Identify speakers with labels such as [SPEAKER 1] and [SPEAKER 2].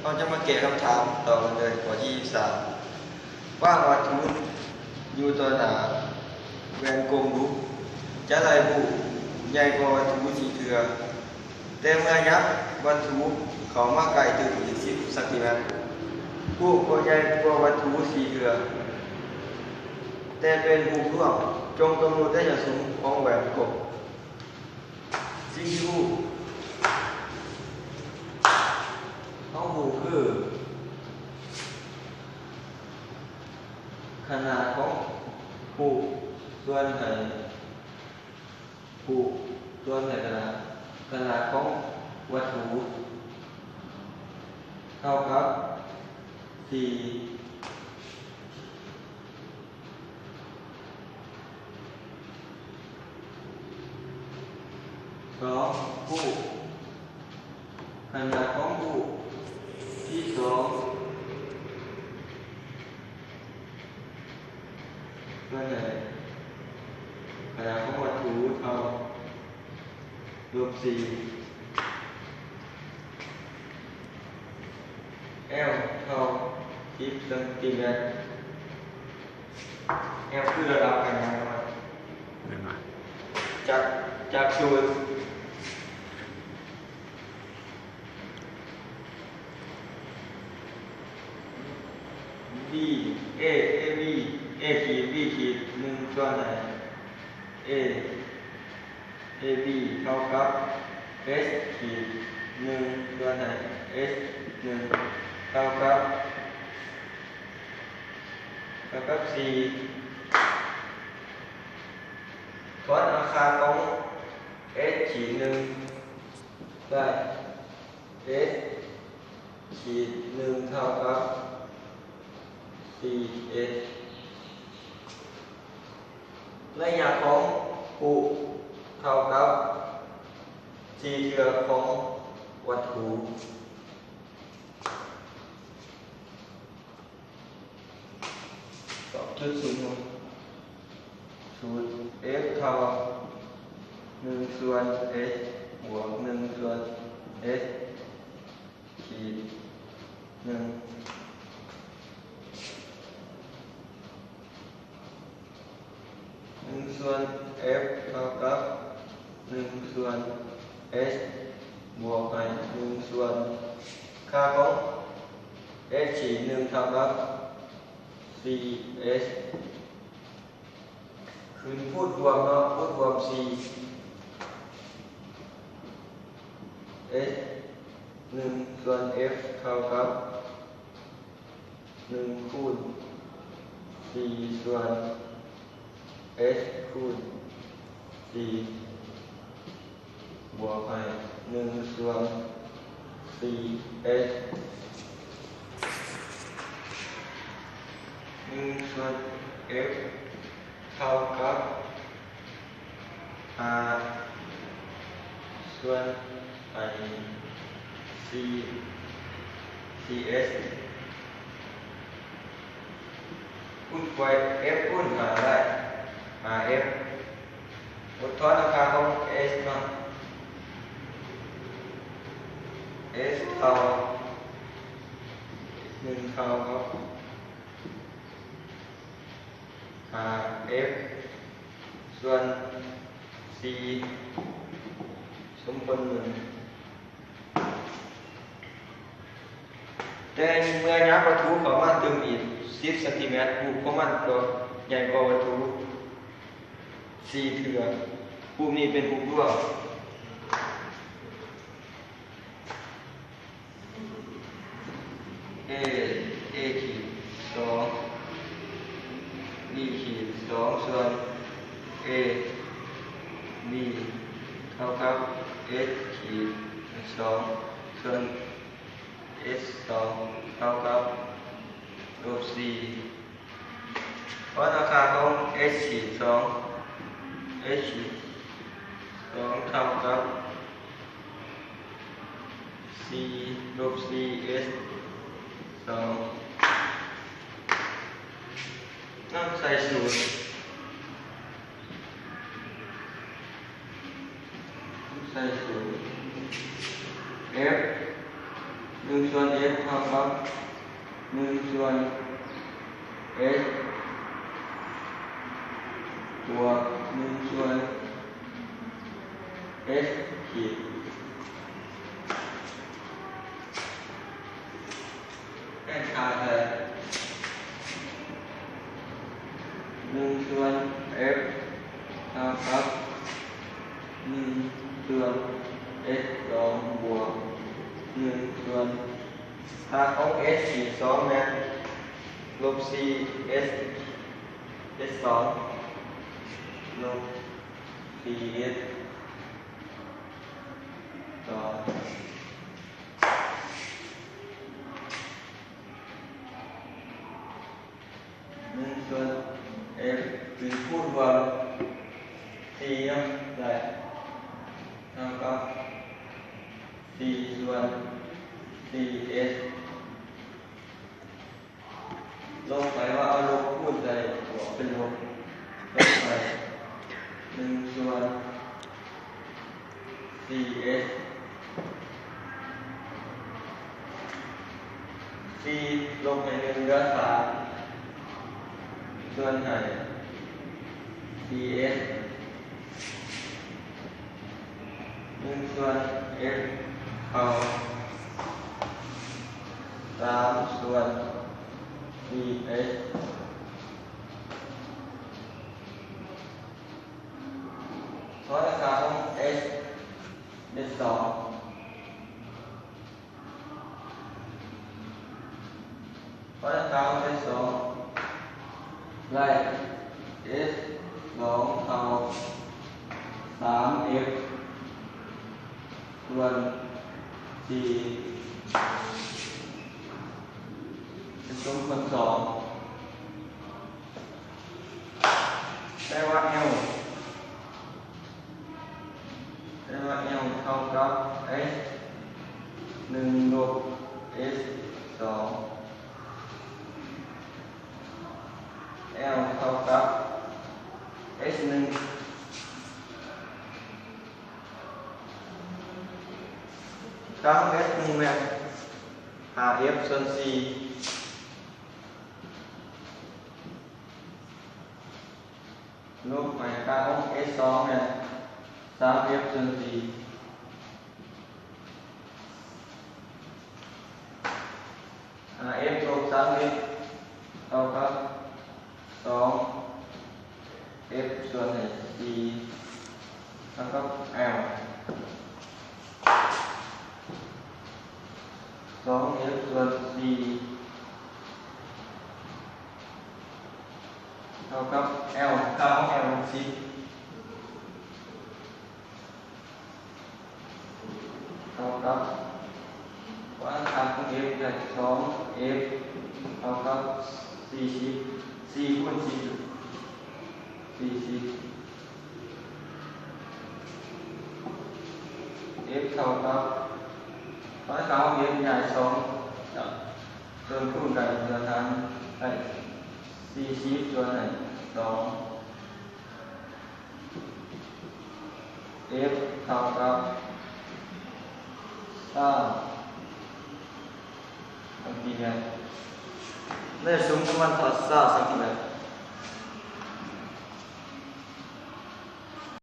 [SPEAKER 1] เราจะมาเก็บคำถามต่อกันเลยข้อที่ว่าวัตถุอยู่ตัวหนาแหวนกลมรูปจะไรบุใหญ่กว่าวัตถุสีเถื่อแต่เมื่อยับวัตถุเขามาไกลถึง10 ซนผู้ก็ใหญ่กว่าวัตถุสีเถื่อแต่เป็นหูร่วงจงกำหนดได้อย่างสูงของแหวนกลมสิ่งที่ผู้ต้องหูคือขนาดของหูส่วนไหนหูส่วนไหนขนาดของวัตถุเท่ากับ4ผู้ขนาดของผู้ที่2ส่วนไหนขนาดของวัตถุเท่า-4 L เท่า10 ซนL คือระดับขนาดมันจากศูนย์B A B A ขีด B ขีด1ส่วนไหน A B เท่ากับ S ขีด1ส่วนไหน S 1เท่ากับ4ถอนอาคารของ S ขีด1ได้ S ขีด1เท่ากับ4S ระยะของผู้เท่ากับสีเถื่อของวัตถุF เท่า1ส่วน S บวก1ส่วน S ขีด1 ส่วน F เท่ากับ1ส่วน S บวกไป1ส่วนค่าของ S ขีด1เท่ากับ4S คืนพูดรวมพูดรวม 4S 1ส่วน F เท่ากับ1คูณ4ส่วน S คูณ4บวกไป1ส่วน 4S 1ส่วน F เท่ากับ5ส่วน4S คูณไป F คูณหาได้5F อดทนราคาของ S เนาะ S เท่า1เท่ากับ5F ส่วน4สมควร1แต่เมื่อยับวัตถุเข้ามาตึงอีก10 ซนผู้ของมันก็ใหญ่กว่าวัตถุ4เถื่อภูมินี้เป็นภูมิร่วม A ขีด2 B ขีด2ส่วน A B เท่ากับ S ขีด2ส่วน S 2เท่ากับ-4เพราะราคาของ S ขีด2 S ขีด2เท่ากับ4-4S 2นั่งใส่สูตรใส่สูตร F 1 ส่วน f เท่ากับ1 ส่วน s บวก1 ส่วน s ขีดแก้ค่าเลย1 ส่วน f เท่ากับ1 ส่วน s 2 บวก1 ส่วนค่าของ s ขีด2เนี่ยลบ 4s s 2ลบ 4s 2 1 ส่วน f เป็นคูณรวม4ได้เท่ากับ4 ส่วน 4s ลงไปว่าเอาลบคูณใส่บวกเป็นลบลบไป1 ส่วน 4s 4ลงไป1เหลือ3ส่วนให้ 4s 1 ส่วน f เอา3 ส่วน 4s เพราะราคาของ s s 2เพราะราคาของ s 2ไล่ s 2เท่า 3f ส่วน 4เป็นสมควร2ได้ว่า L เท่ากับ s 1 ลบ s 2 L เท่ากับ s 1ค่าของ s 1เนี่ย 5f ส่วน 4ลบไปค่าของ s 2เนี่ย 3f ส่วน 4 5f ลบ 3f เท่ากับ 2f ส่วน 4เท่ากับ L 2f ส่วน 4เท่ากับ L ค่าของ L 10เท่ากับว่าค่าของ f ได้ 2f เท่ากับ40 4คูณ4 40 f เท่ากับว่าค่าของ f ได้2ส่วนคูณกันเหลือฐานได้40 ส่วน2 f เท่ากับ3 cm ได้สูงประมาณ30 cm